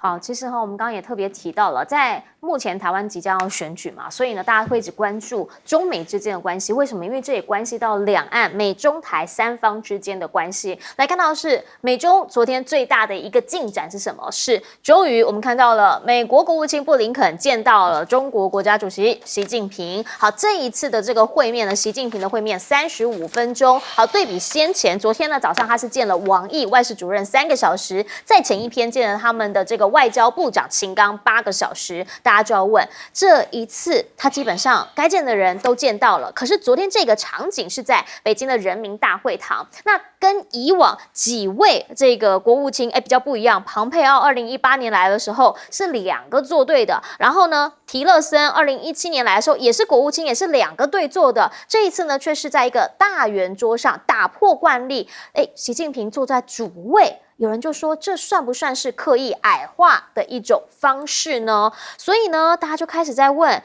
好，其实我们刚刚也特别提到了，在目前台湾即将要选举嘛，所以呢，大家会一直关注中美之间的关系。为什么？因为这也关系到两岸美中台三方之间的关系。来看到的是美中昨天最大的一个进展是什么？是终于我们看到了美国国务卿布林肯见到了中国国家主席习近平。好，这一次的这个会面呢，习近平的会面35分钟。好，对比先前昨天呢早上他是见了王毅外事主任3个小时，在前一篇见了他们的这个外交部长秦刚8个小时。大家就要问，这一次他基本上该见的人都见到了，可是昨天这个场景是在北京的人民大会堂，那跟以往几位这个国务卿比较不一样。庞佩奥2018年来的时候是2个作对的，然后呢提勒森2017年来的时候也是国务卿，也是2个对坐的，这一次呢却是在一个大圆桌上打破惯例，习近平坐在主位。有人就说，这算不算是刻意矮化的一种方式呢？所以呢，大家就开始在问，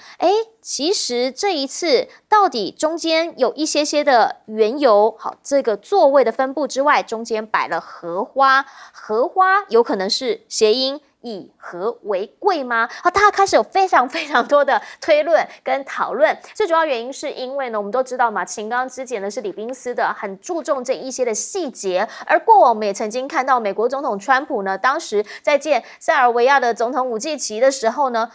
其实这一次到底中间有一些的缘由，好，这个座位的分布之外，中间摆了荷花，荷花有可能是谐音。以和为贵吗？大家开始有非常多的推论跟讨论。最主要原因是因为呢，我们都知道嘛，秦刚之前呢是礼宾司的，很注重这一些的细节。而过往我们也曾经看到美国总统川普呢，当时在见塞尔维亚的总统武契奇的时候呢，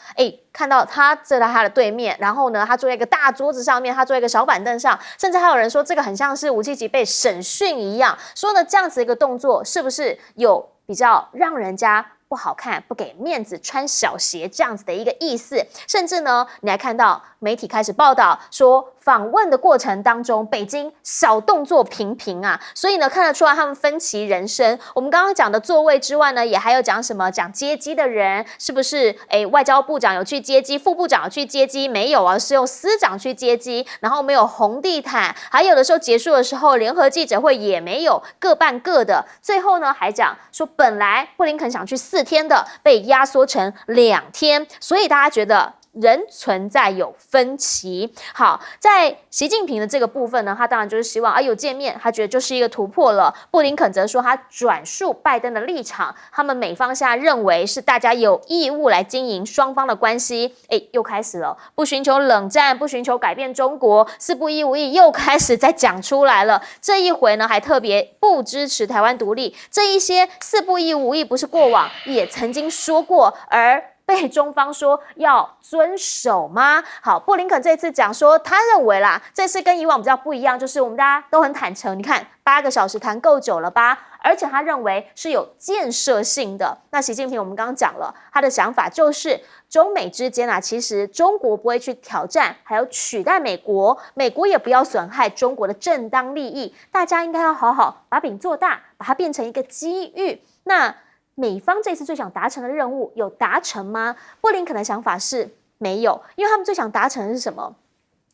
看到他坐在他的对面，然后呢，他坐在一个大桌子上面，他坐在一个小板凳上，甚至还有人说这个很像是武契奇被审讯一样，说呢这样子一个动作是不是有比较让人家不好看、不给面子、穿小鞋这样子的一个意思，甚至呢，你还看到媒体开始报道说，访问的过程当中，北京小动作频频啊，所以呢，看得出来他们分歧人生。我们刚刚讲的座位之外呢，也还有讲什么？讲接机的人是不是？外交部长有去接机，副部长有去接机？没有啊，是用司长去接机，然后没有红地毯，还有的时候结束的时候，联合记者会也没有，各办各的。最后呢，还讲说本来布林肯想去4天的，被压缩成2天，所以大家觉得人存在有分歧。好，在习近平的这个部分呢，他当然就是希望有见面，他觉得就是一个突破了。布林肯则说他转述拜登的立场，他们美方现在认为是大家有义务来经营双方的关系。又开始了，不寻求冷战，不寻求改变中国，4不1无意又开始在讲出来了。这一回呢，还特别不支持台湾独立，这一些4不1无意不是过往也曾经说过，而被中方说要遵守吗？好，布林肯这次讲说，他认为啦，这次跟以往比较不一样，就是我们大家都很坦诚，你看8个小时谈够久了吧？而且他认为是有建设性的。那习近平我们刚刚讲了，他的想法就是中美之间其实中国不会去挑战，还有取代美国，美国也不要损害中国的正当利益，大家应该要好好把饼做大，把它变成一个机遇。那美方这次最想达成的任务有达成吗？布林肯的想法是没有，因为他们最想达成的是什么？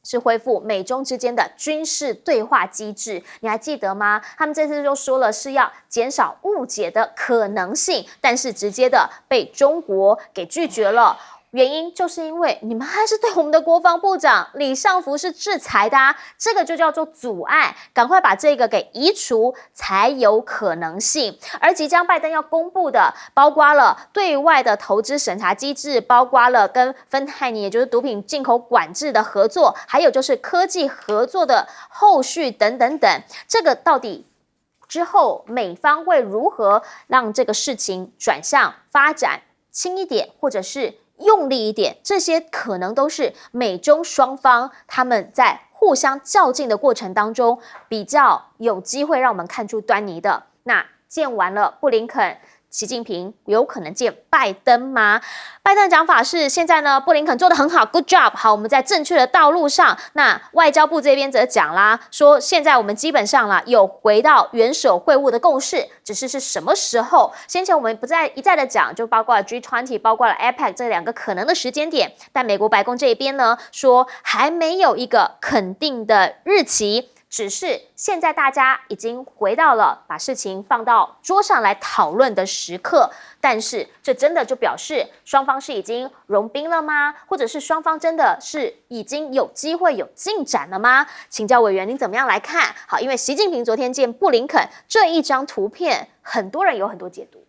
是恢复美中之间的军事对话机制，你还记得吗？他们这次就说了是要减少误解的可能性，但是直接的被中国给拒绝了。原因就是因为你们还是对我们的国防部长李尚福是制裁的这个就叫做阻碍，赶快把这个给移除才有可能性。而即将拜登要公布的，包括了对外的投资审查机制，包括了跟芬太尼也就是毒品进口管制的合作，还有就是科技合作的后续等等等，这个到底之后美方会如何让这个事情转向发展轻一点，或者是用力一点，这些可能都是美中双方他们在互相较劲的过程当中比较有机会让我们看出端倪的。那见完了布林肯，习近平有可能见拜登吗？拜登的讲法是，现在呢，布林肯做得很好 ，good job， 好，我们在正确的道路上。那外交部这边则讲啦，说现在我们基本上啦有回到元首会晤的共识，只是什么时候？先前我们不再一再的讲，就包括了 G20， 包括了 APEC 这2个可能的时间点，但美国白宫这边呢说还没有一个肯定的日期。只是现在大家已经回到了把事情放到桌上来讨论的时刻，但是这真的就表示双方是已经融冰了吗？或者是双方真的是已经有机会有进展了吗？请教委员您怎么样来看？好，因为习近平昨天见布林肯这一张图片，很多人有很多解读。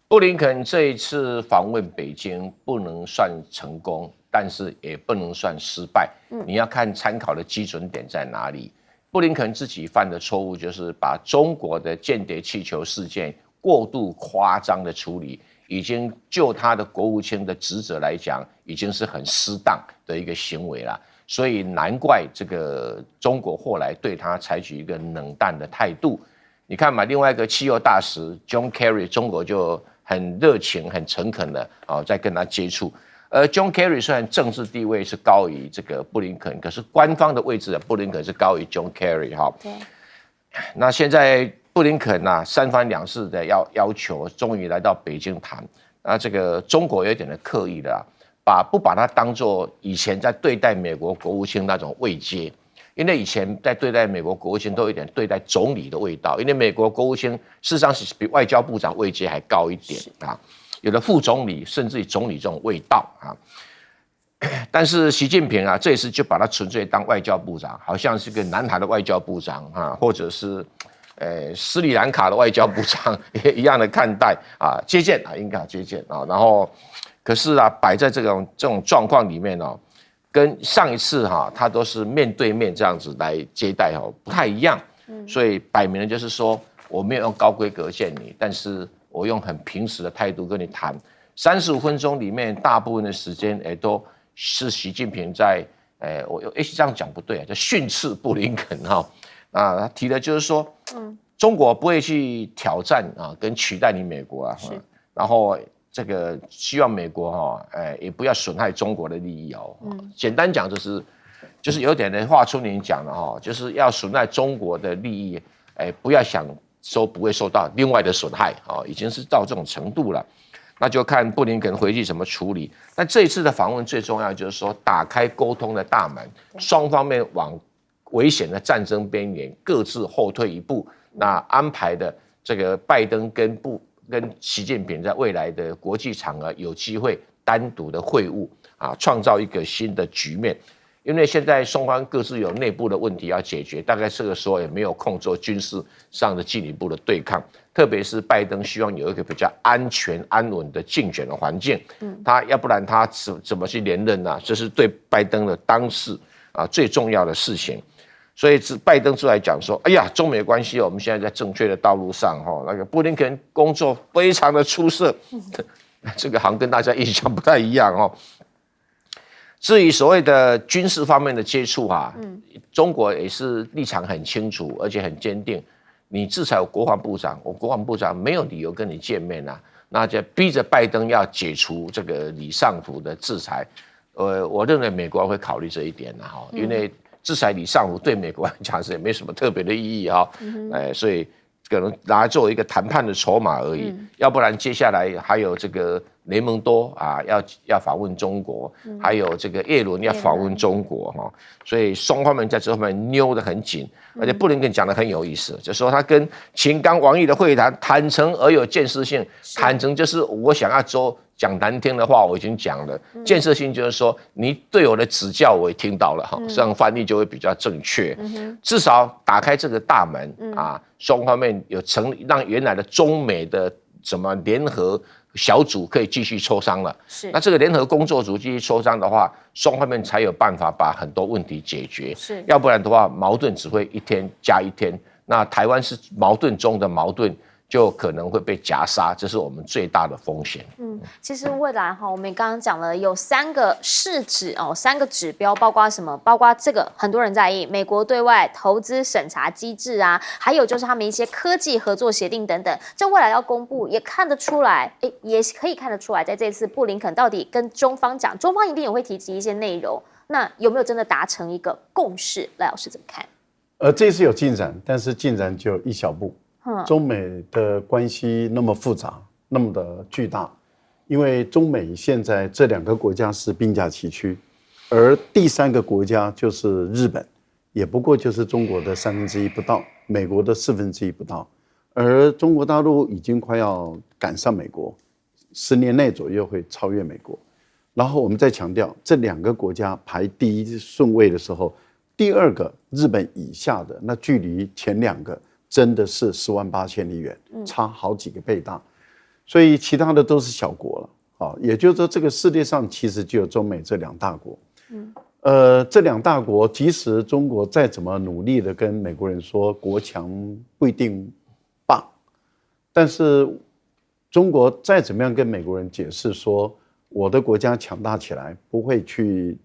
布林肯这一次访问北京不能算成功，但是也不能算失败。你要看参考的基准点在哪里。布林肯自己犯的错误就是把中国的间谍气球事件过度夸张的处理，已经就他的国务卿的职责来讲，已经是很失当的一个行为了。所以难怪这个中国后来对他采取一个冷淡的态度。你看嘛，另外一个气候大使 John Kerry， 中国就很热情、很诚恳的在跟他接触。John Kerry 虽然政治地位是高于这个布林肯，可是官方的位置的布林肯是高于 John Kerry 哈。对。那现在布林肯三番两次的要求，终于来到北京谈。那这个中国有点的刻意的不把它当作以前在对待美国国务卿那种位阶。因为以前在对待美国国务卿都有点对待总理的味道，因为美国国务卿事实上是比外交部长位阶还高一点有的副总理甚至于总理这种味道但是习近平这一次就把他纯粹当外交部长，好像是个南海的外交部长或者是斯里兰卡的外交部长也一样的看待接见应该接见然后可是摆在这种状况里面跟上一次他都是面对面这样子来接待不太一样，所以摆明了就是说我没有用高规格见你，但是我用很平时的态度跟你谈。35分钟里面大部分的时间都是习近平在我这样讲不对叫训斥布林肯他提的就是说中国不会去挑战跟取代你美国然后这个希望美国也不要损害中国的利益简单讲就是有点的话春林讲的就是要损害中国的利益，不要想说不会受到另外的损害已经是到这种程度了。那就看布林肯回去怎么处理。那这一次的访问最重要就是说打开沟通的大门，双方面往危险的战争边缘各自后退一步。那安排的这个拜登跟习近平在未来的国际场合有机会单独的会晤创造一个新的局面。因为现在双方各自有内部的问题要解决，大概这个时候也没有空做军事上的进一步的对抗。特别是拜登希望有一个比较安全安稳的竞选的环境，他要不然他怎么去连任这是对拜登的当事最重要的事情。所以拜登出来讲说，哎呀，中美关系我们现在在正确的道路上那个布林肯工作非常的出色，这个好像跟大家印象不太一样至于所谓的军事方面的接触中国也是立场很清楚，而且很坚定。你制裁我国防部长，我国防部长没有理由跟你见面那就逼着拜登要解除这个李尚福的制裁。我认为美国会考虑这一点因为制裁李尚福对美国来讲是也没什么特别的意义所以可能拿来作为一个谈判的筹码而已。要不然接下来还有这个雷蒙多要访问中国，还有这个叶伦要访问中国所以双方面在这方面扭得很紧。而且布林肯讲得很有意思，就是说他跟秦刚、王毅的会谈坦诚而有建设性。坦诚就是我想要讲难听的话我已经讲了，建设性就是说你对我的指教我也听到了这样翻译就会比较正确。至少打开这个大门双方面有成立，让原来的中美的什么联合小组可以继续磋商了。那这个联合工作组继续磋商的话，双方面才有办法把很多问题解决。要不然的话，矛盾只会一天加一天。那台湾是矛盾中的矛盾，就可能会被夹杀，这是我们最大的风险。其实未来我们刚刚讲了有3个市值3个指标，包括什么？包括这个很多人在意美国对外投资审查机制还有就是他们一些科技合作协定等等，这未来要公布，也看得出来，也可以看得出来，在这次布林肯到底跟中方讲，中方一定也会提及一些内容，那有没有真的达成一个共识？赖老师怎么看？这次有进展，但是进展就一小步。中美的关系那么复杂，那么的巨大，因为中美现在这2个国家是并驾齐驱，而第3个国家就是日本，也不过就是中国的1/3不到，美国的1/4不到，而中国大陆已经快要赶上美国，10年内左右会超越美国。然后我们再强调，这2个国家排第1顺位的时候，第2个日本以下的，那距离前2个真的是10万8千里远，差好几个倍大。所以其他的都是小国了。也就是说，这个世界上其实就有中美这2大国。这2大国，即使中国再怎么努力的跟美国人说国强不一定霸，但是中国再怎么样跟美国人解释说，我的国家强大起来，不会去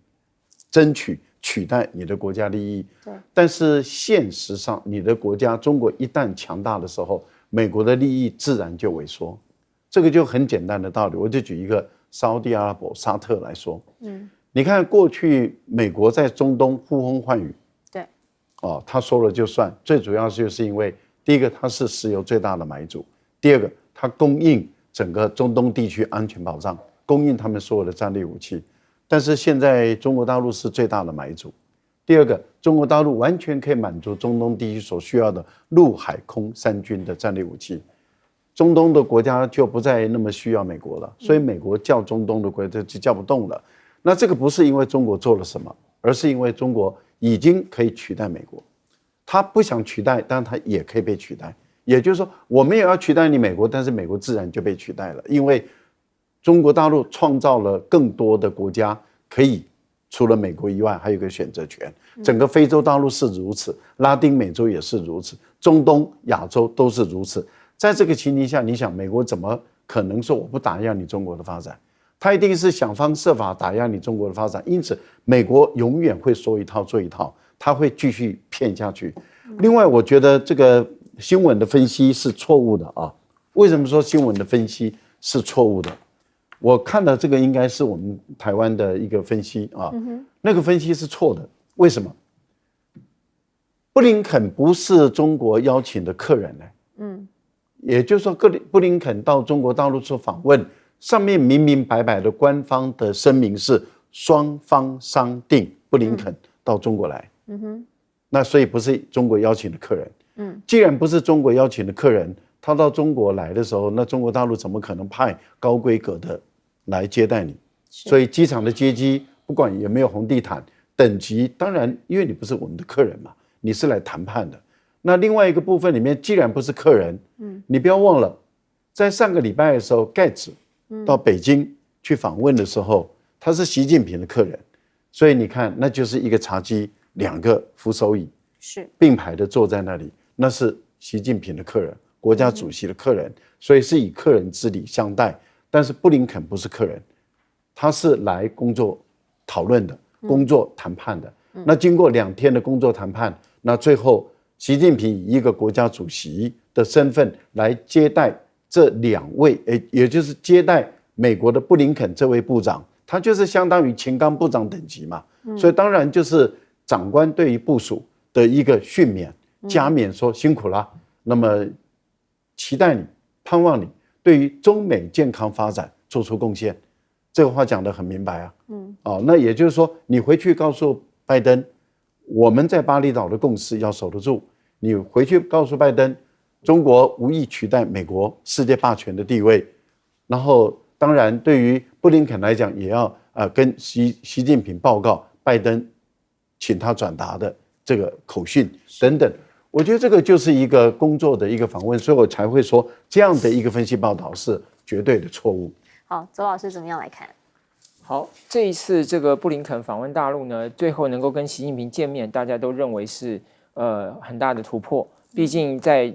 争取取代你的国家利益。但是现实上，你的国家中国一旦强大的时候，美国的利益自然就萎缩。这个就很简单的道理，我就举一个沙特阿拉伯沙特来说。你看过去美国在中东呼风唤雨，对，他说了就算。最主要就是因为第一个，它是石油最大的买主；第二个，它供应整个中东地区安全保障，供应他们所有的战略武器。但是现在中国大陆是最大的买主。第二个，中国大陆完全可以满足中东地区所需要的陆海空三军的战略武器。中东的国家就不再那么需要美国了，所以美国叫中东的国家就叫不动了。那这个不是因为中国做了什么，而是因为中国已经可以取代美国。他不想取代，但他也可以被取代。也就是说，我们也要取代你美国，但是美国自然就被取代了，因为中国大陆创造了更多的国家可以除了美国以外还有一个选择权。整个非洲大陆是如此，拉丁美洲也是如此，中东亚洲都是如此。在这个情形下，你想美国怎么可能说我不打压你中国的发展？他一定是想方设法打压你中国的发展，因此美国永远会说一套做一套，他会继续骗下去。另外，我觉得这个新闻的分析是错误的啊。为什么说新闻的分析是错误的？我看到这个应该是我们台湾的一个分析啊，那个分析是错的。为什么？布林肯不是中国邀请的客人呢？也就是说，布林肯到中国大陆做访问，上面明明白白的官方的声明是双方商定布林肯到中国来。那所以不是中国邀请的客人。既然不是中国邀请的客人，他到中国来的时候，那中国大陆怎么可能派高规格的来接待你？所以机场的接机，不管有没有红地毯，等级当然，因为你不是我们的客人嘛，你是来谈判的。那另外一个部分里面，既然不是客人，你不要忘了，在上个礼拜的时候，盖茨到北京去访问的时候，他是习近平的客人，所以你看，那就是一个茶几，2个扶手椅，是并排的坐在那里，那是习近平的客人，国家主席的客人，所以是以客人之礼相待。但是布林肯不是客人，他是来工作讨论的，工作谈判的。那经过2天的工作谈判，那最后习近平以一个国家主席的身份来接待这2位，也就是接待美国的布林肯这位部长，他就是相当于秦刚部长等级嘛，所以当然就是长官对于部属的一个训勉、加勉，说辛苦了，那么期待你、盼望你对于中美健康发展做出贡献。这个话讲得很明白啊。那也就是说，你回去告诉拜登，我们在巴厘岛的共识要守得住。你回去告诉拜登，中国无意取代美国世界霸权的地位。然后，当然对于布林肯来讲，也要跟习近平报告拜登请他转达的这个口讯等等。我觉得这个就是一个工作的一个访问，所以我才会说这样的一个分析报道是绝对的错误。好，周老师怎么样来看？好，这一次这个布林肯访问大陆呢，最后能够跟习近平见面，大家都认为是很大的突破。毕竟在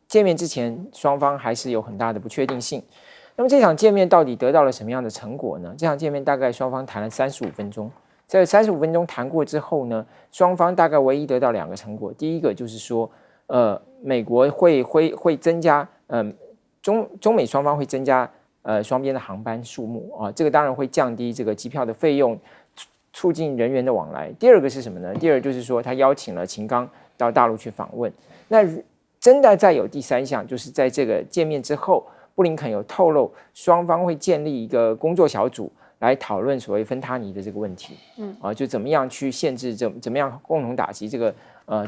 见面之前，双方还是有很大的不确定性。那么这场见面到底得到了什么样的成果呢？这场见面大概双方谈了35分钟。在35分钟谈过之后呢，双方大概唯一得到2个成果。第一个就是说，美国会增加，中美双方会增加双边的航班数目啊，这个当然会降低这个机票的费用，促进人员的往来。第二个是什么呢？第二就是说，他邀请了秦刚到大陆去访问。那真的再有第3项，就是在这个见面之后，布林肯有透露，双方会建立一个工作小组来讨论所谓芬他尼的这个问题。就怎么样去限制，怎么样共同打击这个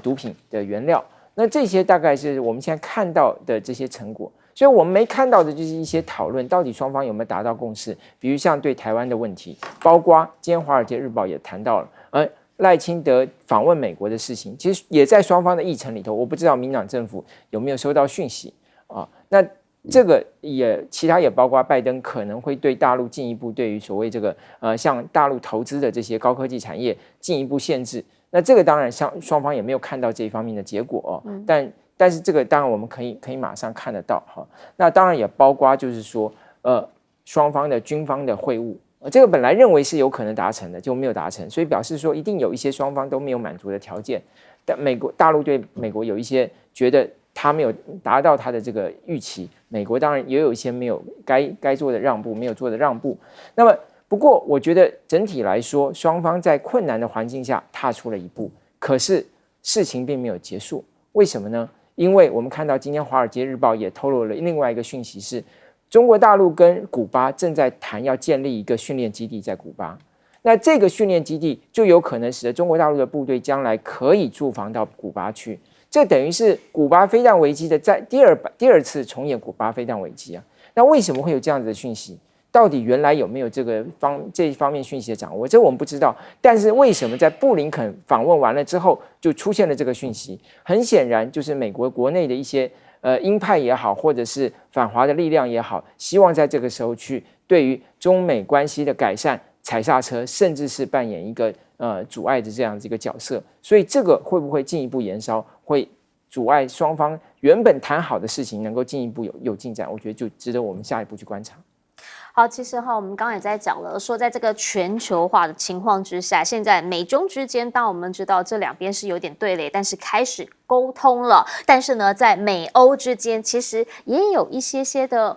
毒品的原料。那这些大概是我们现在看到的这些成果。所以我们没看到的就是一些讨论，到底双方有没有达到共识？比如像对台湾的问题，包括今天《华尔街日报》也谈到了，赖清德访问美国的事情，其实也在双方的议程里头。我不知道民党政府有没有收到讯息啊？那这个其他也包括拜登可能会对大陆进一步对于所谓这个向大陆投资的这些高科技产业进一步限制。那这个当然双方也没有看到这一方面的结果但是这个当然我们可以马上看得到哈。那当然也包括就是说双方的军方的会晤。这个本来认为是有可能达成的，就没有达成，所以表示说一定有一些双方都没有满足的条件。但大陆对美国有一些觉得他没有达到他的这个预期，美国当然也有一些没有该做的让步，没有做的让步。那么不过我觉得整体来说，双方在困难的环境下踏出了一步，可是事情并没有结束。为什么呢？因为我们看到今天《华尔街日报》也透露了另外一个讯息是，中国大陆跟古巴正在谈要建立一个训练基地在古巴，那这个训练基地就有可能使得中国大陆的部队将来可以驻防到古巴去，这等于是古巴飞弹危机的在第二次重演古巴飞弹危机啊。那为什么会有这样子的讯息？到底原来有没有这一方面讯息的掌握？这我们不知道。但是为什么在布林肯访问完了之后就出现了这个讯息？很显然就是美国国内的一些鹰派也好，或者是反华的力量也好，希望在这个时候去对于中美关系的改善踩刹车，甚至是扮演一个阻碍的这样子一个角色。所以这个会不会进一步延烧，会阻碍双方原本谈好的事情能够进一步有进展？我觉得就值得我们下一步去观察。好，其实我们刚刚也在讲了，说在这个全球化的情况之下，现在美中之间，当我们知道这两边是有点对垒，但是开始沟通了。但是呢，在美欧之间，其实也有一些的，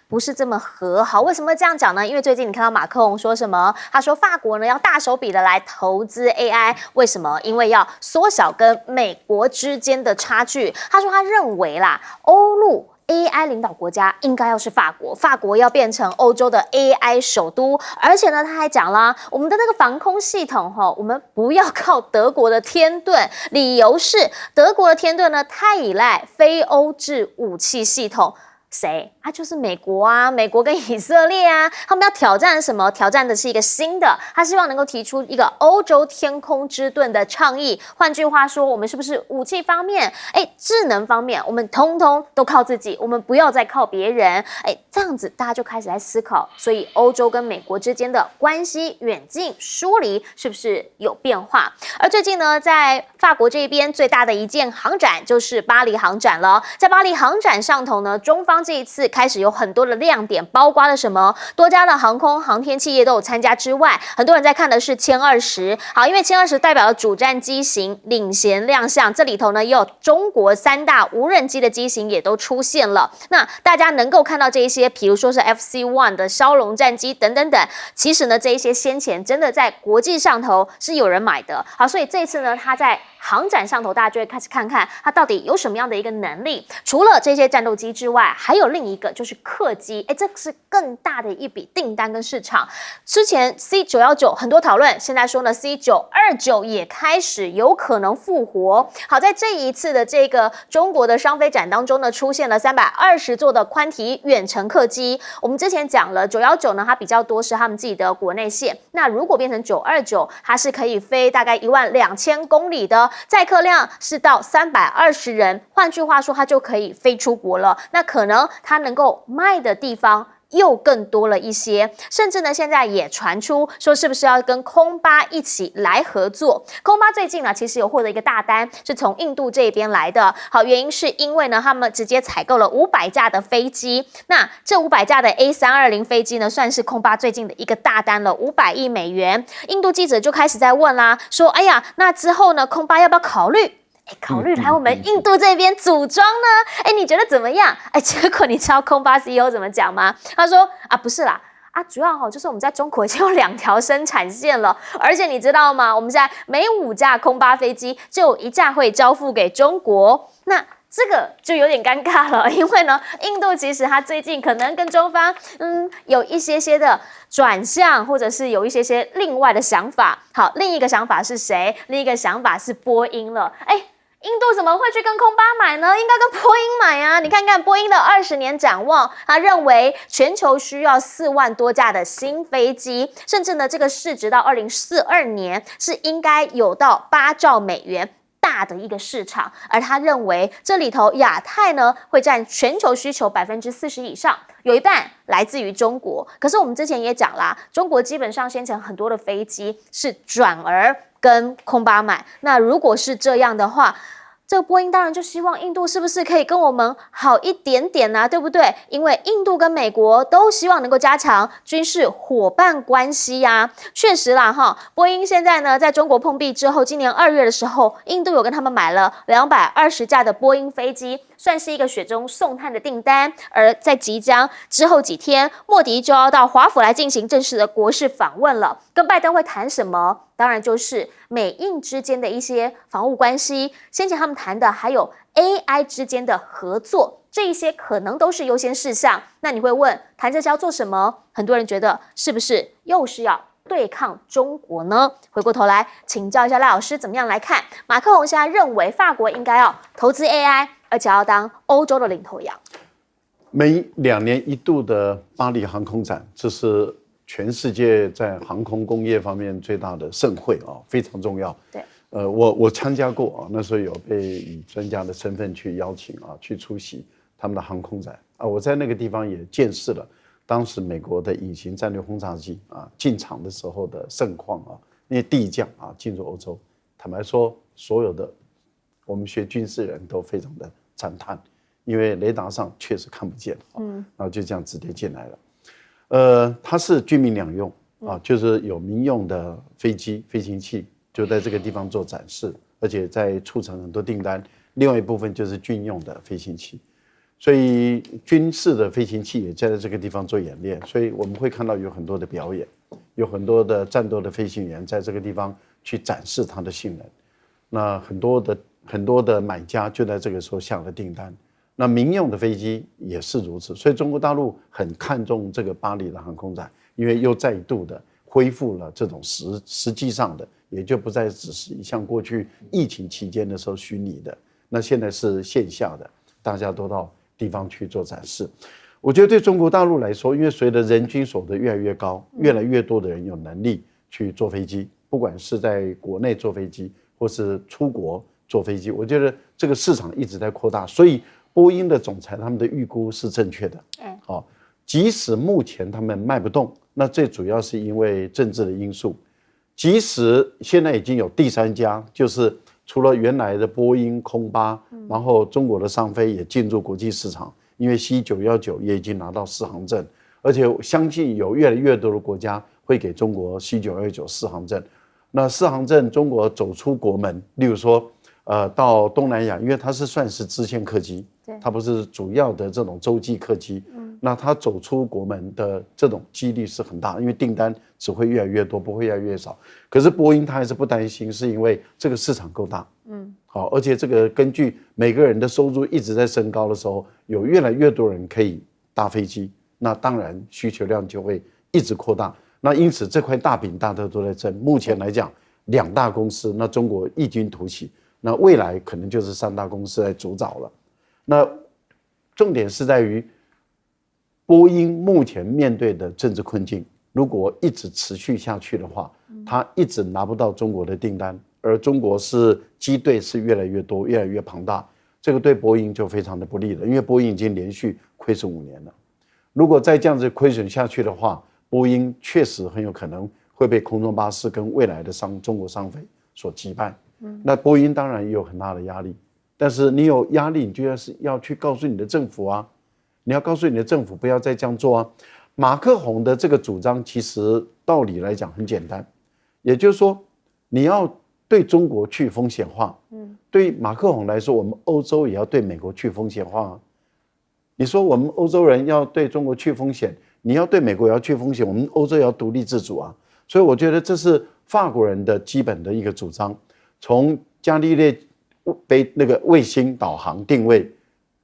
不是这么和好。为什么这样讲呢？因为最近你看到马克龙说什么？他说法国呢要大手笔的来投资 AI， 为什么？因为要缩小跟美国之间的差距。他说他认为啦，欧陆AI 领导国家应该要是法国，法国要变成欧洲的 AI 首都，而且呢，他还讲了，我们的那个防空系统我们不要靠德国的天盾，理由是德国的天盾呢太依赖非欧制武器系统。谁？就是美国啊，美国跟以色列啊，他们要挑战什么？挑战的是一个新的，他希望能够提出一个欧洲天空之盾的倡议。换句话说，我们是不是武器方面，智能方面，我们通通都靠自己，我们不要再靠别人。这样子大家就开始在思考，所以欧洲跟美国之间的关系远近疏离是不是有变化？而最近呢，在法国这边最大的一件航展就是巴黎航展了。在巴黎航展上头呢，中方这一次开始有很多的亮点，包括了什么？多家的航空航天企业都有参加之外，很多人在看的是歼20。好，因为歼20代表了主战机型领衔亮相，这里头呢也有中国3大无人机的机型也都出现了。那大家能够看到这一些，比如说是 FC-1 的枭龙战机等等等，其实呢这一些先前真的在国际上头是有人买的。好，所以这次呢它在航展上头，大家就会开始看看它到底有什么样的一个能力。除了这些战斗机之外，还有另一个就是客机，这是更大的一笔订单跟市场。之前 C919 很多讨论，现在说呢 C929 也开始有可能复活。好，在这一次的这个中国的商飞展当中呢，出现了320座的宽体远程客机。我们之前讲了919呢，它比较多是他们自己的国内线。那如果变成929，它是可以飞大概12000公里的。载客量是到320人，换句话说，它就可以飞出国了。那可能它能够卖的地方又更多了一些，甚至呢，现在也传出说是不是要跟空巴一起来合作？空巴最近呢，其实有获得一个大单，是从印度这边来的。好，原因是因为呢，他们直接采购了500架的飞机。那这500架的 A320 飞机呢，算是空巴最近的一个大单了，500亿美元。印度记者就开始在问啦，说：“哎呀，那之后呢，空巴要不要考虑？”考虑来我们印度这边组装呢？你觉得怎么样？结果你知道空巴 CEO 怎么讲吗？他说：“不是啦。”主要就是我们在中国已经有2条生产线了，而且你知道吗？我们现在每5架空巴飞机就有1架会交付给中国。那这个就有点尴尬了，因为呢，印度其实它最近可能跟中方有一些的转向，或者是有一些另外的想法。好，另一个想法是谁？另一个想法是波音了。印度怎么会去跟空巴买呢？应该跟波音买啊！你看看波音的20年展望，他认为全球需要4万多架的新飞机，甚至呢，这个市值到2042年是应该有到8兆美元。大的一个市场，而他认为这里头亚太呢会占全球需求40%以上，有一半来自于中国。可是我们之前也讲啦，中国基本上先前很多的飞机是转而跟空巴买，那如果是这样的话，这个波音当然就希望印度是不是可以跟我们好一点点啊，对不对？因为印度跟美国都希望能够加强军事伙伴关系呀。确实啦哈，波音现在呢在中国碰壁之后，今年2月的时候，印度有跟他们买了220架的波音飞机，算是一个雪中送炭的订单。而在即将之后几天，莫迪就要到华府来进行正式的国事访问了，跟拜登会谈什么？当然就是美印之间的一些防务关系，先前他们谈的还有 AI 之间的合作，这一些可能都是优先事项。那你会问，谈这些要做什么？很多人觉得是不是又是要对抗中国呢？回过头来请教一下赖老师，怎么样来看？马克宏现在认为法国应该要投资 AI， 而且要当欧洲的领头羊。每2年1度的巴黎航空展，这是全世界在航空工业方面最大的盛会啊，非常重要。对，我参加过啊，那时候有被以专家的身份去邀请啊，去出席他们的航空展啊。我在那个地方也见识了当时美国的隐形战略轰炸机啊进场的时候的盛况啊，那些帝将啊进入欧洲，坦白说，所有的我们学军事人都非常的赞叹，因为雷达上确实看不见啊，然后就这样直接进来了。它是军民两用啊，就是有民用的飞机、飞行器，就在这个地方做展示，而且在促成很多订单。另外一部分就是军用的飞行器，所以军事的飞行器也在这个地方做演练，所以我们会看到有很多的表演，有很多的战斗的飞行员在这个地方去展示它的性能。那很多的买家就在这个时候下了订单。那民用的飞机也是如此，所以中国大陆很看重这个巴黎的航空展，因为又再度的恢复了这种实际上的，也就不再只是像过去疫情期间的时候虚拟的，那现在是线下的，大家都到地方去做展示。我觉得对中国大陆来说，因为随着人均所得越来越高，越来越多的人有能力去坐飞机，不管是在国内坐飞机，或是出国坐飞机，我觉得这个市场一直在扩大，所以波音的总裁他们的预估是正确的。好，即使目前他们卖不动，那最主要是因为政治的因素。即使现在已经有第3家，就是除了原来的波音、空巴，然后中国的商飞也进入国际市场，因为 C919 也已经拿到4航证，而且相信有越来越多的国家会给中国 C919 4航证。那4航证，中国走出国门，例如说到东南亚，因为它是算是支线客机，它不是主要的这种洲际客机，那它走出国门的这种几率是很大，因为订单只会越来越多，不会越来越少。可是波音它还是不担心，是因为这个市场够大，好，而且这个根据每个人的收入一直在升高的时候，有越来越多人可以搭飞机，那当然需求量就会一直扩大。那因此这块大饼大家都在争，目前来讲2大公司，那中国异军突起。那未来可能就是3大公司来主导了。那重点是在于，波音目前面对的政治困境，如果一直持续下去的话，它一直拿不到中国的订单，而中国是机队是越来越多、越来越庞大，这个对波音就非常的不利了，因为波音已经连续亏损5年了。如果再这样子亏损下去的话，波音确实很有可能会被空中巴士跟未来的中国商飞所击败。那波音当然也有很大的压力，但是你有压力，你就要去告诉你的政府啊，你要告诉你的政府不要再这样做啊。马克宏的这个主张其实道理来讲很简单，也就是说你要对中国去风险化，对马克宏来说，我们欧洲也要对美国去风险化啊。你说我们欧洲人要对中国去风险，你要对美国也要去风险，我们欧洲也要独立自主啊。所以我觉得这是法国人的基本的一个主张。从伽利略那个卫星导航定位，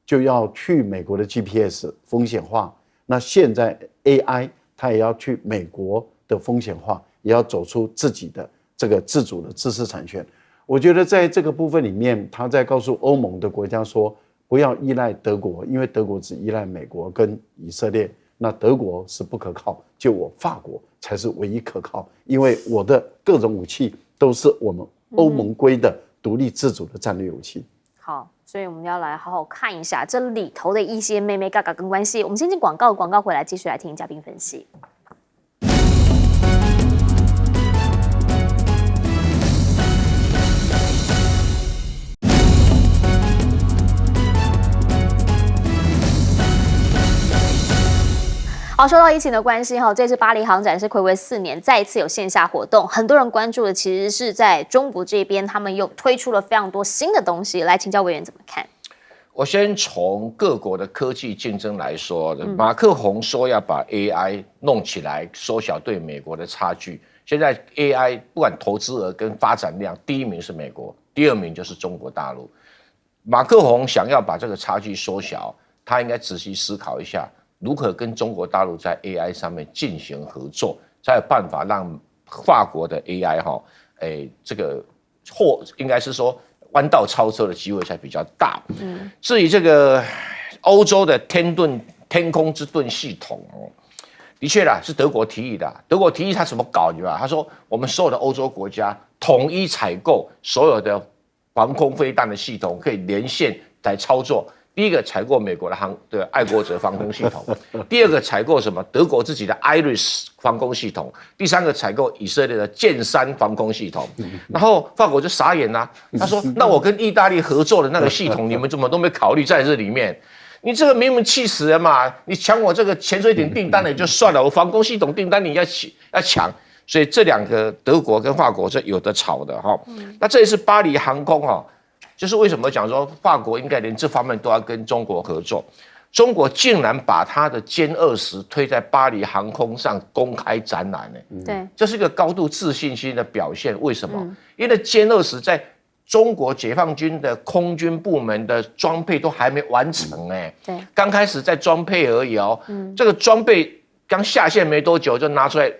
就要去美国的 GPS 风险化。那现在 AI 它也要去美国的风险化，也要走出自己的这个自主的知识产权。我觉得在这个部分里面，他在告诉欧盟的国家说，不要依赖德国，因为德国只依赖美国跟以色列，那德国是不可靠，就我法国才是唯一可靠，因为我的各种武器都是我们欧盟规的独立自主的战略武器。好，所以我们要来好好看一下这里头的一些妹妹嘎嘎跟关系。我们先进广告，广告回来继续来听嘉宾分析。好，说到疫情的关系哈，这次巴黎航展是睽违4年，再一次有线下活动。很多人关注的其实是在中国这边，他们又推出了非常多新的东西。来请教委员怎么看？我先从各国的科技竞争来说，马克宏说要把 AI 弄起来，缩小对美国的差距。现在 AI 不管投资额跟发展量，第一名是美国，第二名就是中国大陆。马克宏想要把这个差距缩小，他应该仔细思考一下。如何跟中国大陆在 AI 上面进行合作，才有办法让法国的 AI 这个应该是说弯道超车的机会才比较大。至于这个欧洲的天空之盾系统，的确啦，是德国提议的。德国提议他怎么搞？你知道？他说我们所有的欧洲国家统一采购所有的防空飞弹的系统，可以连线来操作。第一个采购美国的爱国者防空系统，第二个采购什么德国自己的 Iris 防空系统，第三个采购以色列的剑3防空系统。然后法国就傻眼啦，他说：“那我跟意大利合作的那个系统，你们怎么都没考虑在这里面？你这个明明气死人嘛！你抢我这个潜水艇订单也就算了，我防空系统订单你要抢。”所以这两个德国跟法国是有得吵的哈。那这也是巴黎航空哈。就是为什么讲说法国应该连这方面都要跟中国合作？中国竟然把它的歼20推在巴黎航空上公开展览呢？对，这是一个高度自信心的表现。为什么？因为歼20在中国解放军的空军部门的装配都还没完成对，刚开始在装配而已哦。这个装备刚下线没多久就拿出来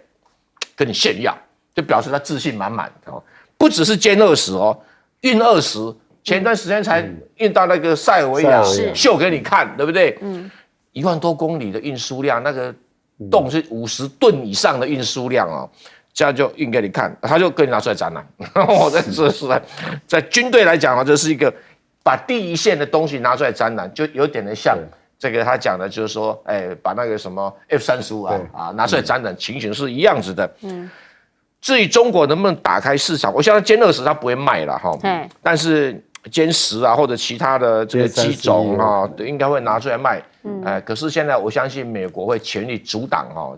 跟你炫耀，就表示他自信满满哦。不只是歼20哦，运20。前段时间才运到那个塞尔维亚，秀给你看，对不对？1万多公里的运输量，那个洞是50吨以上的运输量哦，这样就运给你看，他就跟你拿出来展览。我这是在军队来讲啊，这是一个把第一线的东西拿出来展览，就有点的像这个他讲的，就是说，把那个什么 F-35拿出来展览，情形是一样子的。至于中国能不能打开市场，我相信歼20它不会卖了哈，但是歼10或者其他的这个机种应该会拿出来卖。可是现在我相信美国会全力阻挡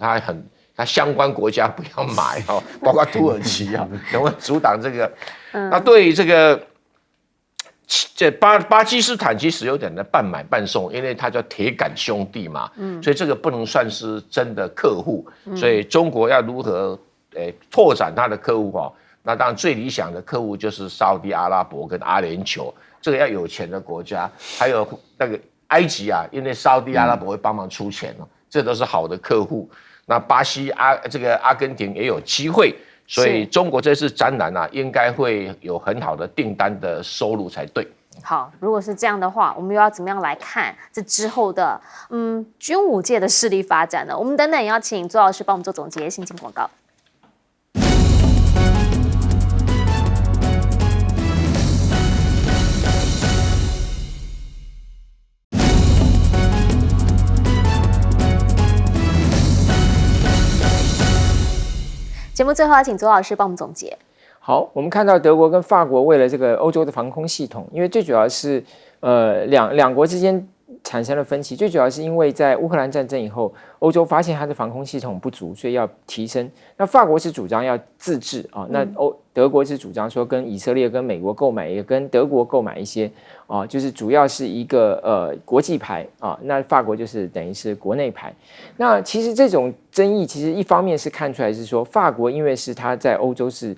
它相关国家不要买包括土耳其可能会阻挡这个。那对于这巴基斯坦其实有点的半买半送，因为它叫铁杆兄弟嘛，所以这个不能算是真的客户。所以中国要如何拓展它的客户那当然最理想的客户就是沙特阿拉伯跟阿联酋，这个要有钱的国家，还有那个埃及因为沙特阿拉伯会帮忙出钱这都是好的客户。那巴西这个阿根廷也有机会，所以中国这次展览应该会有很好的订单的收入才对。好，如果是这样的话，我们又要怎么样来看这之后的军武界的势力发展呢？我们等等也要请周老师帮我们做总结，先进广告。节目最后要请左老师帮我们总结。好，我们看到德国跟法国为了这个欧洲的防空系统，因为最主要是两国之间产生了分歧，最主要是因为在乌克兰战争以后，欧洲发现它的防空系统不足，所以要提升。那法国是主张要自制那德国是主张说跟以色列跟美国购买，也跟德国购买一些就是主要是一个国际牌那法国就是等于是国内牌。那其实这种争议，其实一方面是看出来是说，法国因为是它在欧洲是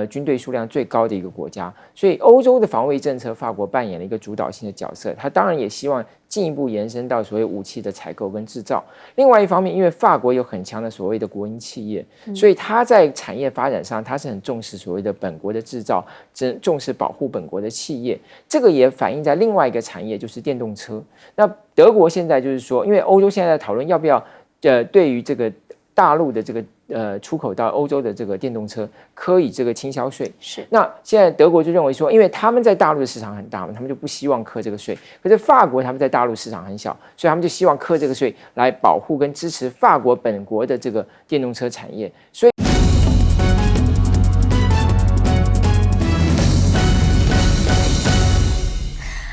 军队数量最高的一个国家，所以欧洲的防卫政策，法国扮演了一个主导性的角色。它当然也希望进一步延伸到所谓武器的采购跟制造。另外一方面，因为法国有很强的所谓的国营企业，所以它在产业发展上，它是很重视所谓的本国的制造，重视保护本国的企业。这个也反映在另外一个产业，就是电动车。那德国现在就是说，因为欧洲现在在讨论要不要对于这个大陆的这个出口到欧洲的这个电动车科以这个倾销税。是。那现在德国就认为说，因为他们在大陆的市场很大嘛，他们就不希望课这个税。可是法国他们在大陆市场很小，所以他们就希望课这个税来保护跟支持法国本国的这个电动车产业。所以。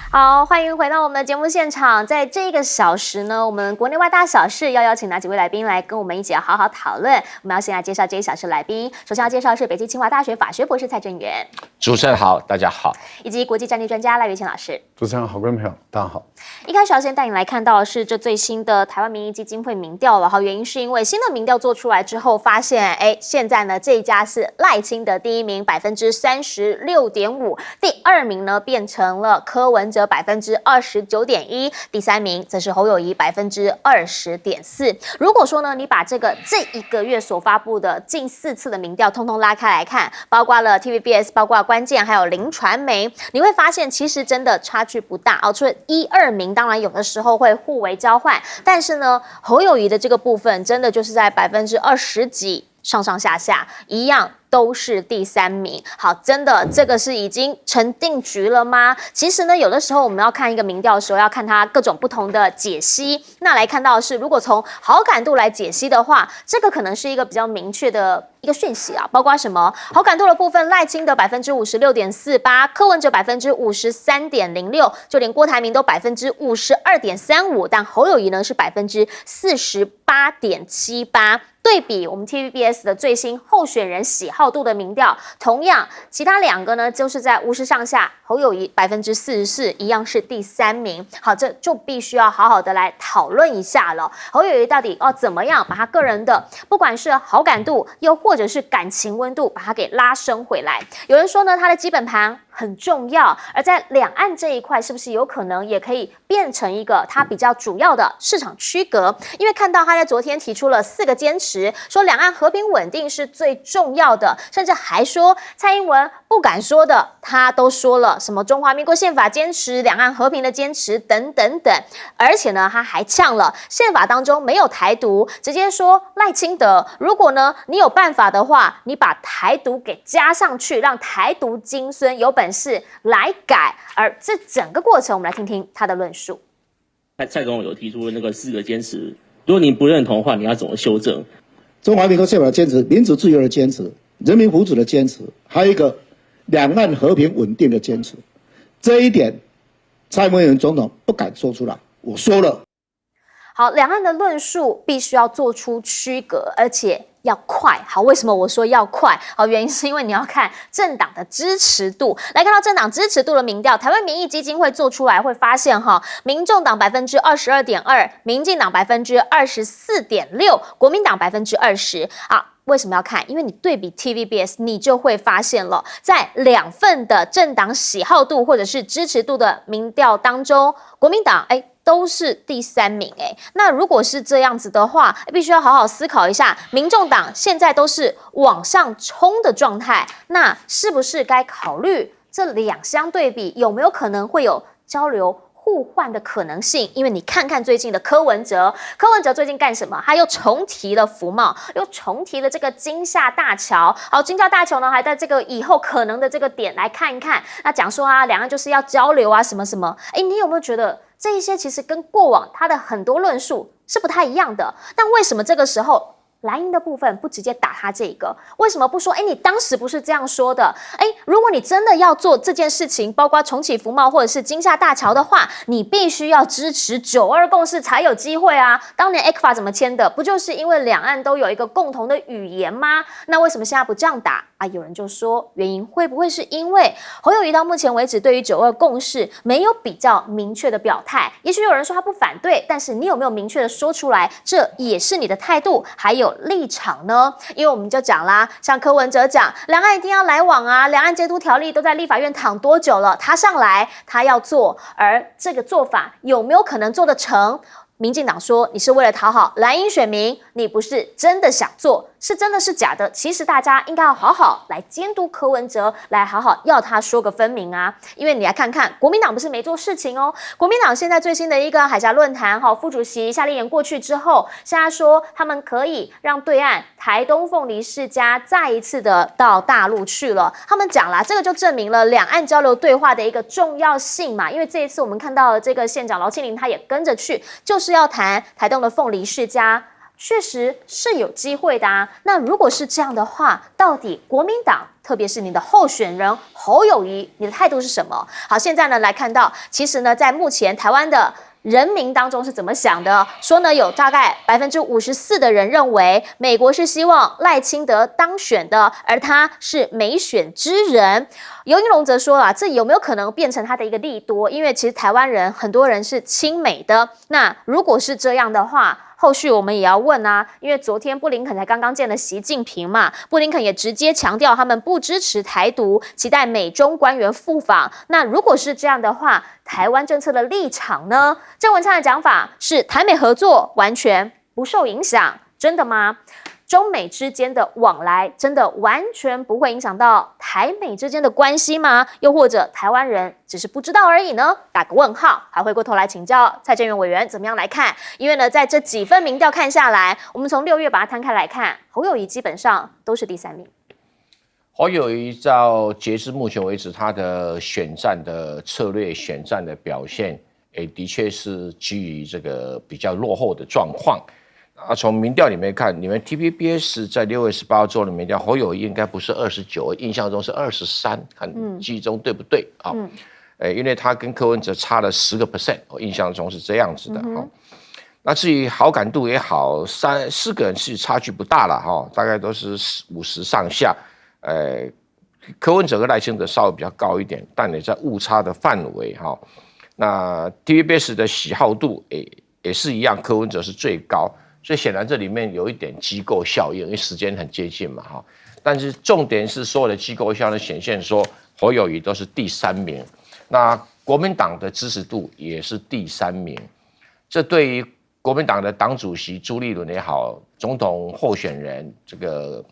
好，欢迎回到我们的节目现场。在这1个小时呢，我们国内外大小事要邀请哪几位来宾来跟我们一起好好讨论。我们要先来介绍这1小时来宾，首先要介绍的是北京清华大学法学博士蔡正元。主持人好，大家好。以及国际战略专家赖岳谦老师。主持人好，观众朋友大家好。一开始要先带你来看到的是这最新的台湾民意基金会民调了哈，原因是因为新的民调做出来之后，发现现在呢这一家是赖清德第1名36.5%，第2名呢变成了柯文哲29.1%，第3名则是侯友宜20.4%。如果说呢你把这1个月所发布的近4次的民调通通拉开来看，包括了 TVBS， 包括关键还有林传媒，你会发现其实真的差距不大哦。除了1、2名，当然有的时候会互为交换，但是呢，侯友宜的这个部分真的就是在20%几上上下下一样。都是第3名。好，真的这个是已经成定局了吗？其实呢，有的时候我们要看一个民调的时候，要看它各种不同的解析。那来看到的是，如果从好感度来解析的话，这个可能是一个比较明确的一个讯息啊，包括什么？好感度的部分，赖清德56.48%，柯文哲53.06%，就连郭台铭都52.35%，但侯友宜呢是48.78%。对比我们 TVBS 的最新候选人喜好度的民调，同样其他2个呢就是在50上下，侯友宜44%，一样是第3名。好，这就必须要好好的来讨论一下了。侯友宜到底要怎么样把他个人的不管是好感度，又或者是感情温度，把它给拉升回来？有人说呢，他的基本盘很重要，而在两岸这一块，是不是有可能也可以变成一个他比较主要的市场区隔？因为看到他在昨天提出了4个坚持，说两岸和平稳定是最重要的，甚至还说蔡英文不敢说的，他都说了，什么中华民国宪法坚持、两岸和平的坚持等等等。而且呢，他还呛了宪法当中没有台独，直接说赖清德，如果呢你有办法的话，你把台独给加上去，让台独金孙有本事来改。而这整个过程，我们来听听他的论述。蔡总统有提出那个4个坚持，如果你不认同的话，你要怎么修正？中华民国宪法的坚持，民主自由的坚持，人民福祉的坚持，还有一个两岸和平稳定的坚持。这一点，蔡英文总统不敢说出来，我说了。好，两岸的论述必须要做出区隔，而且要快。好，为什么我说要快？好，原因是因为你要看政党的支持度。来看到政党支持度的民调，台湾民意基金会做出来会发现，民众党22.2%，民进党24.6%，国民党20%。啊。为什么要看？因为你对比 TVBS， 你就会发现了，在2份的政党喜好度或者是支持度的民调当中，国民党都是第3名。那如果是这样子的话，必须要好好思考一下，民众党现在都是往上冲的状态，那是不是该考虑这2相对比，有没有可能会有交流互换的可能性？因为你看看最近的柯文哲最近干什么？他又重提了服贸，又重提了这个金厦大桥。好，金厦大桥呢，还在这个以后可能的这个点来看一看。那讲说啊，两岸就是要交流啊，什么什么。你有没有觉得这一些其实跟过往他的很多论述是不太一样的？但为什么这个时候蓝营的部分不直接打他这个？为什么不说你当时不是这样说的？如果你真的要做这件事情，包括重启服贸或者是金厦大桥的话，你必须要支持9·2共识才有机会啊。当年 ECFA 怎么签的？不就是因为两岸都有一个共同的语言吗？那为什么现在不这样打啊？有人就说，原因会不会是因为侯友宜到目前为止对于9·2共识没有比较明确的表态？也许有人说他不反对，但是你有没有明确的说出来？这也是你的态度还有立场呢？因为我们就讲啦，像柯文哲讲，两岸一定要来往啊，两岸监督条例都在立法院躺多久了？他上来，他要做，而这个做法有没有可能做得成？民进党说你是为了讨好蓝营选民，你不是真的想做，是真的是假的？其实大家应该要好好来监督柯文哲，来好好要他说个分明啊！因为你来看看，国民党不是没做事情哦。国民党现在最新的一个海峡论坛，副主席夏立言过去之后，现在说他们可以让对岸台东凤梨世家再一次的到大陆去了。他们讲啦，这个就证明了两岸交流对话的一个重要性嘛。因为这一次我们看到这个县长劳庆林他也跟着去，就是要谈台东的凤梨世家。确实是有机会的啊。那如果是这样的话，到底国民党，特别是你的候选人侯友宜，你的态度是什么？好，现在呢来看到，其实呢，在目前台湾的人民当中是怎么想的？说呢，有大概54%的人认为美国是希望赖清德当选的，而他是没选之人。尤英龙则说啊，这有没有可能变成他的一个利多？因为其实台湾人很多人是亲美的，那如果是这样的话，后续我们也要问啊，因为昨天布林肯才刚刚见了习近平嘛，布林肯也直接强调他们不支持台独，期待美中官员赴访。那如果是这样的话，台湾政策的立场呢？郑文灿的讲法是台美合作完全不受影响，真的吗？中美之间的往来真的完全不会影响到台美之间的关系吗？又或者台湾人只是不知道而已呢？打个问号。还回过头来请教蔡正元委员怎么样来看？因为呢，在这几份民调看下来，我们从6月把它摊开来看，侯友宜基本上都是第3名。侯友宜到截至目前为止，他的选战的策略、选战的表现，的确是基于这个比较落后的状况。从民调里面看，你们 TPBS 在6月18号做的民调，侯友宜应该不是29，印象中是23，看记忆中对不对啊？因为他跟柯文哲差了10%，我印象中是这样子的哈。那至于好感度也好，4个人是差距不大了哈，大概都是50上下。柯文哲和赖清德稍微比较高一点，但也在误差的范围哈。那 TVBS 的喜好度也是一样，柯文哲是最高，所以显然这里面有一点机构效应，因为时间很接近嘛哈。但是重点是所有的机构效应显现说侯友宜都是第3名，那国民党的支持度也是第3名，这对于国民党的党主席朱立伦也好，总统候选人这个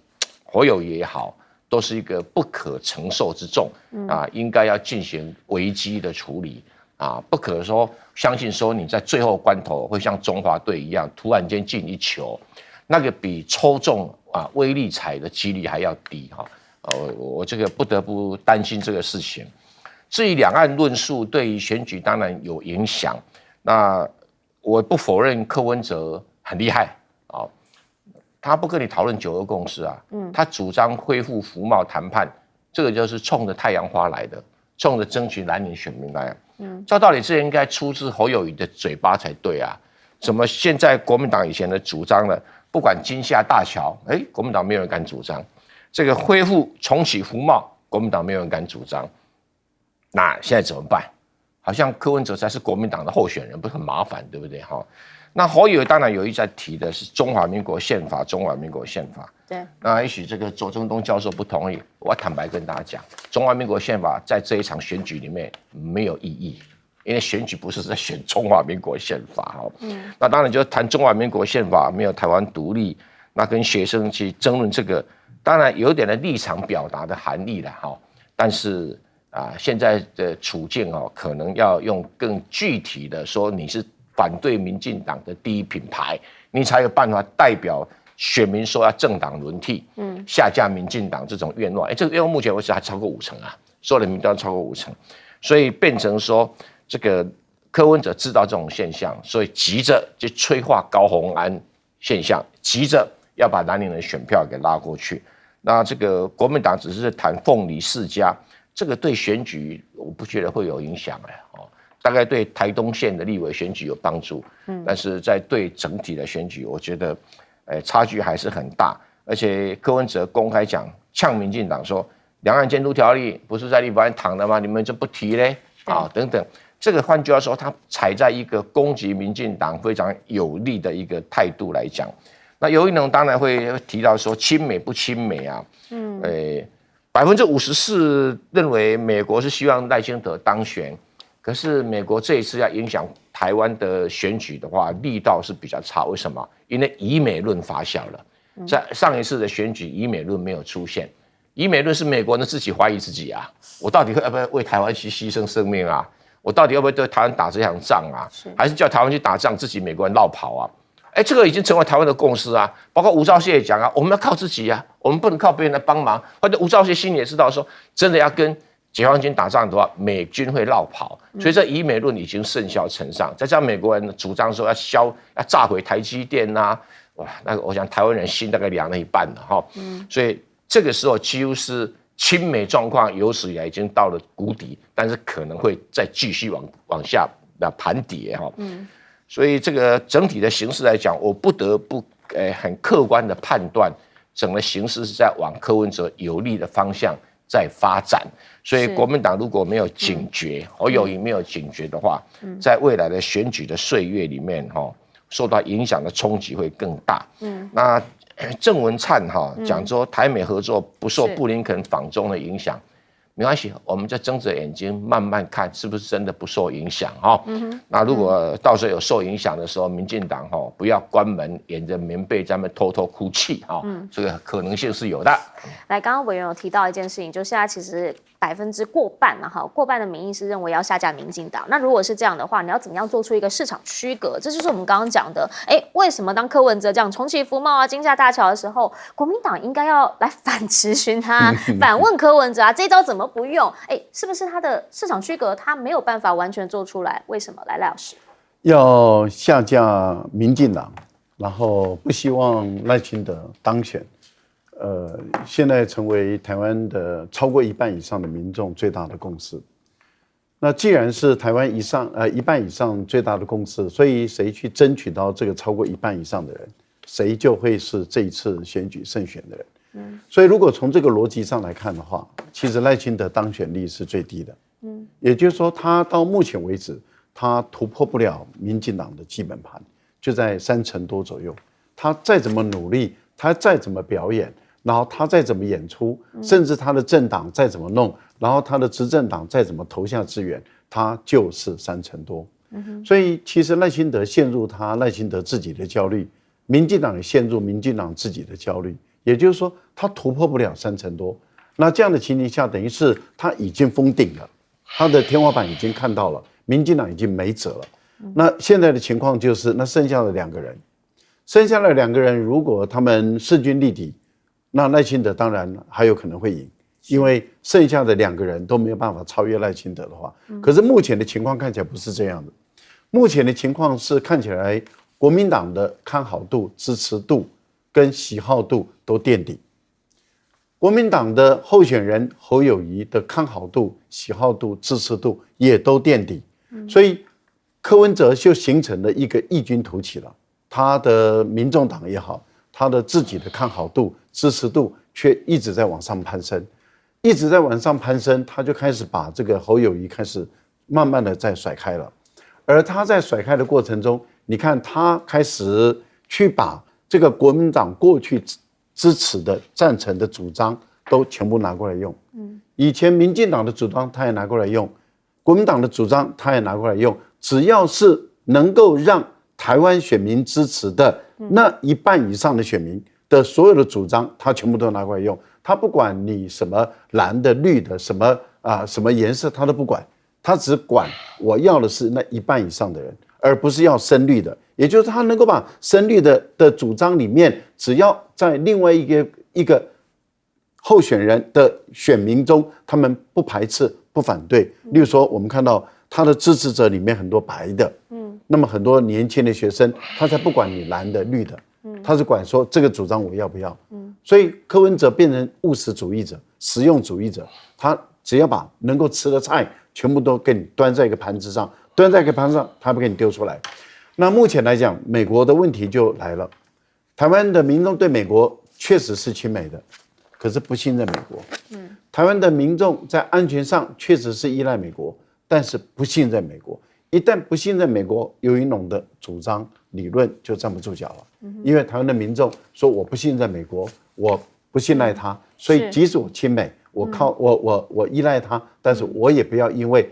侯友宜也好，都是一个不可承受之重啊，应该要进行危机的处理啊，不可说相信说你在最后关头会像中华队一样突然间进一球，那个比抽中威力彩的几率还要低哈。我这个不得不担心这个事情。至于两岸论述对于选举当然有影响，那我不否认柯文哲很厉害啊。他不跟你讨论9·2共识啊，他主张恢复服贸谈判，这个就是冲着太阳花来的，冲着争取蓝营选民来。照道理这应该出自侯友宜的嘴巴才对啊，怎么现在国民党以前的主张呢？不管金厦大桥，国民党没有人敢主张；这个恢复重启服贸，国民党没有人敢主张。那现在怎么办？好像柯文哲才是国民党的候选人，不是很麻烦，对不对？哈。那侯友宜当然有一在提的是中华民国宪法，中华民国宪法。对。那也许这个左正东教授不同意，我坦白跟大家讲，中华民国宪法在这一场选举里面没有意义，因为选举不是在选中华民国宪法哈。那当然就谈中华民国宪法没有台湾独立，那跟学生去争论这个，当然有点的立场表达的含义了哈。但是现在的处境可能要用更具体的说，你是反对民进党的第一品牌，你才有办法代表选民说要政党轮替，下架民进党这种愿望。这个愿望目前为止还超过50%啊，所有的民调超过50%，所以变成说这个柯文哲知道这种现象，所以急着就催化高虹安现象，急着要把蓝营的选票给拉过去。那这个国民党只是谈凤梨世家，这个对选举我不觉得会有影响大概对台东县的立委选举有帮助，但是在对整体的选举，我觉得，差距还是很大。而且柯文哲公开讲呛民进党说，两岸监督条例不是在立法院谈的吗？你们就不提嘞等等。这个换句话说，他踩在一个攻击民进党非常有利的一个态度来讲。那尤一农当然会提到说亲美不亲美啊，54%认为美国是希望赖清德当选。可是美国这一次要影响台湾的选举的话，力道是比较差。为什么？因为以美论发酵了。在上一次的选举，以美论没有出现。以美论是美国人自己怀疑自己啊，我到底要不要为台湾去牺牲生命啊？我到底要不要对台湾打这场仗啊？还是叫台湾去打仗，自己美国人绕跑啊？这个已经成为台湾的共识啊。包括吴钊燮也讲啊，我们要靠自己啊，我们不能靠别人来帮忙。或者吴钊燮心里也知道说，真的要跟解放军打仗的话，美军会绕跑，所以这以美论已经甚嚣尘上。再加上美国人主张说要炸毁台积电啊，哇，那个我想台湾人心大概凉了一半了哈。所以这个时候几乎是亲美状况有史以来已经到了谷底，但是可能会再继续往下盘跌哈。所以这个整体的形势来讲，我不得不很客观的判断，整个形势是在往柯文哲有利的方向在发展。所以国民党如果没有警觉，侯友宜没有警觉的话，在未来的选举的岁月里面受到影响的冲击会更大。那郑文灿讲说台美合作不受布林肯访中的影响，没关系，我们就睁着眼睛慢慢看是不是真的不受影响那如果到时候有受影响的时候，民进党不要关门掩着棉被在那边偷偷哭泣这个可能性是有的。来，刚刚委员有提到一件事情，就现在其实过半的民意是认为要下架民进党。那如果是这样的话，你要怎么样做出一个市场区隔？这就是我们刚刚讲的，为什么当柯文哲这样重启服贸啊、金厦大桥的时候，国民党应该要来反质询他，反问柯文哲啊，这招怎么不用？是不是他的市场区隔他没有办法完全做出来？为什么？来，赖老师，要下架民进党，然后不希望赖清德当选。现在成为台湾的超过一半以上的民众最大的共识。那既然是台湾一半以上最大的共识，所以谁去争取到这个超过一半以上的人，谁就会是这一次选举胜选的人。所以如果从这个逻辑上来看的话，其实赖清德当选率是最低的。也就是说，他到目前为止，他突破不了民进党的基本盘，就在30%多左右。他再怎么努力，他再怎么表演，然后他再怎么演出，甚至他的政党再怎么弄，然后他的执政党再怎么投下资源，他就是30%多。所以其实赖清德陷入赖清德自己的焦虑，民进党也陷入民进党自己的焦虑，也就是说他突破不了30%多。那这样的情形下，等于是他已经封顶了，他的天花板已经看到了，民进党已经没辙了。那现在的情况就是，那剩下的2个人，如果他们势均力敌，那赖清德当然还有可能会赢，因为剩下的2个人都没有办法超越赖清德的话。可是目前的情况看起来不是这样的，目前的情况是看起来国民党的看好度、支持度跟喜好度都垫底，国民党的候选人侯友宜的看好度、喜好度、支持度也都垫底，所以柯文哲就形成了一个异军突起了。他的民众党也好，他的自己的看好度、支持度却一直在往上攀升，他就开始把这个侯友宜开始慢慢的在甩开了。而他在甩开的过程中，你看他开始去把这个国民党过去支持的、赞成的主张都全部拿过来用。以前民进党的主张他也拿过来用，国民党的主张他也拿过来用，只要是能够让台湾选民支持的那一半以上的选民的所有的主张，他全部都拿过来用。他不管你什么蓝的、绿的、什么颜色，他都不管，他只管我要的是那一半以上的人，而不是要深绿的。也就是他能够把深绿的主张里面，只要在另外一个候选人的选民中，他们不排斥、不反对。例如说，我们看到他的支持者里面很多白的，那么很多年轻的学生，他才不管你蓝的、绿的，他是管说这个主张我要不要。所以柯文哲变成务实主义者、实用主义者，他只要把能够吃的菜全部都给你端在一个盘子上，他不给你丢出来。那目前来讲，美国的问题就来了，台湾的民众对美国确实是亲美的，可是不信任美国。台湾的民众在安全上确实是依赖美国，但是不信任美国。一旦不信任美国，尤云龙的主张理论就站不住脚了。因为台湾的民众说我不信任美国，我不信赖他，所以即使我亲美，我依赖他，但是我也不要因为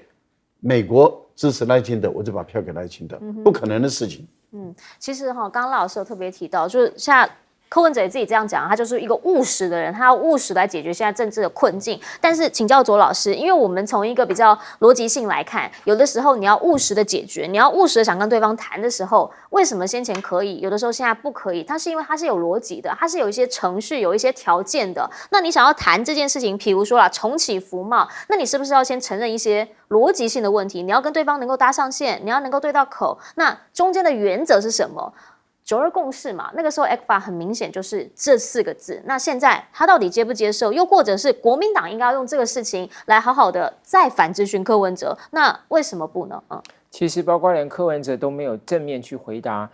美国支持赖清德，我就把票给赖清德，不可能的事情。其实刚刚赖老师有特别提到，就是现在柯文哲也自己这样讲，他就是一个务实的人，他要务实来解决现在政治的困境。但是请教左老师，因为我们从一个比较逻辑性来看，有的时候你要务实的解决，你要务实的想跟对方谈的时候，为什么先前可以，有的时候现在不可以？它是因为它是有逻辑的，它是有一些程序、有一些条件的。那你想要谈这件事情，比如说啦，重启服贸，那你是不是要先承认一些逻辑性的问题？你要跟对方能够搭上线，你要能够对到口。那中间的原则是什么？92共识嘛，那个时候 ECFA 很明显就是这4个字。那现在他到底接不接受？又或者是国民党应该要用这个事情来好好的再反质询柯文哲？那为什么不呢？其实包括连柯文哲都没有正面去回答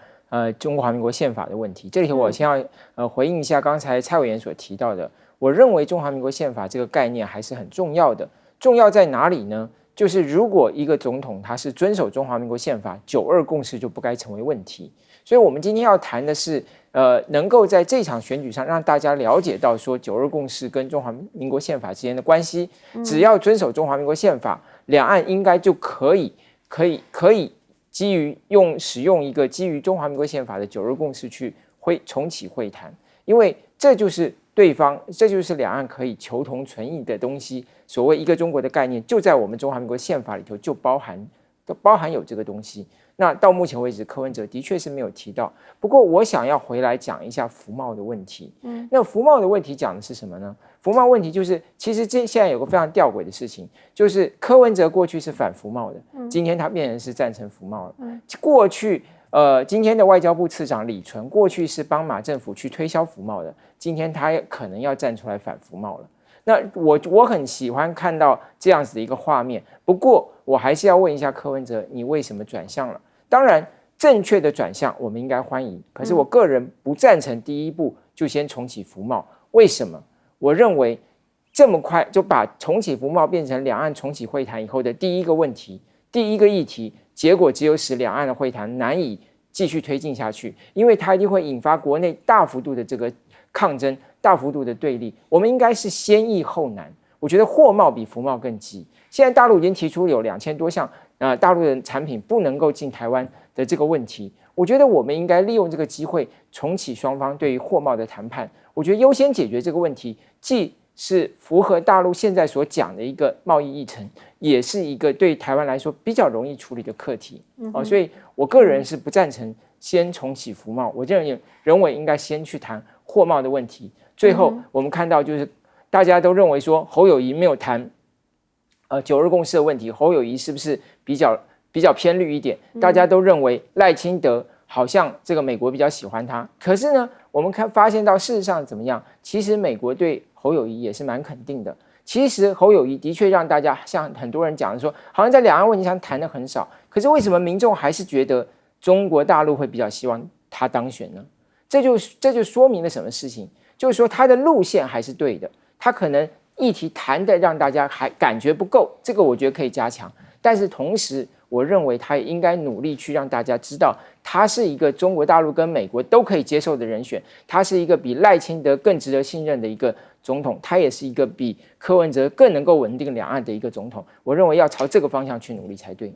中华民国宪法的问题。这里我先要回应一下刚才蔡委员所提到的，我认为中华民国宪法这个概念还是很重要的。重要在哪里呢？就是如果一个总统他是遵守中华民国宪法，92共识就不该成为问题。所以我们今天要谈的是，能够在这场选举上让大家了解到说92共识跟中华民国宪法之间的关系。只要遵守中华民国宪法，两岸应该就可以使用一个基于中华民国宪法的92共识去重启会谈，因为这就是两岸可以求同存异的东西。所谓一个中国的概念，就在我们中华民国宪法里头就包含有这个东西。那到目前为止，柯文哲的确是没有提到。不过，我想要回来讲一下服贸的问题。那服贸的问题讲的是什么呢？服贸问题就是，其实现在有个非常吊诡的事情，就是柯文哲过去是反服贸的，今天他变成是赞成服贸了。过去，今天的外交部次长李纯过去是帮马政府去推销服贸的，今天他可能要站出来反服贸了。那我很喜欢看到这样子的一个画面，不过我还是要问一下柯文哲，你为什么转向了？当然，正确的转向我们应该欢迎，可是我个人不赞成第一步就先重启服贸。为什么？我认为这么快就把重启服贸变成两岸重启会谈以后的第一个问题、第一个议题，结果只有使两岸的会谈难以继续推进下去，因为它一定会引发国内大幅度的这个抗争、大幅度的对立。我们应该是先易后难。我觉得货贸比服贸更急。现在大陆已经提出有2000多项大陆的产品不能够进台湾的这个问题，我觉得我们应该利用这个机会重启双方对于货贸的谈判。我觉得优先解决这个问题，既是符合大陆现在所讲的一个贸易议程，也是一个对台湾来说比较容易处理的课题。所以我个人是不赞成先重启服贸，我认为应该先去谈货贸的问题。最后我们看到就是大家都认为说侯友宜没有谈92共识的问题，侯友宜是不是比较偏绿一点？大家都认为赖清德好像这个美国比较喜欢他，可是呢，我们发现到事实上怎么样？其实美国对侯友宜也是蛮肯定的。其实侯友宜的确让大家像很多人讲的说，好像在两岸问题上谈的很少，可是为什么民众还是觉得中国大陆会比较希望他当选呢？这就说明了什么事情？就是说他的路线还是对的，他可能议题谈的让大家还感觉不够，这个我觉得可以加强。但是同时，我认为他也应该努力去让大家知道，他是一个中国大陆跟美国都可以接受的人选，他是一个比赖清德更值得信任的一个总统，他也是一个比柯文哲更能够稳定两岸的一个总统。我认为要朝这个方向去努力才对。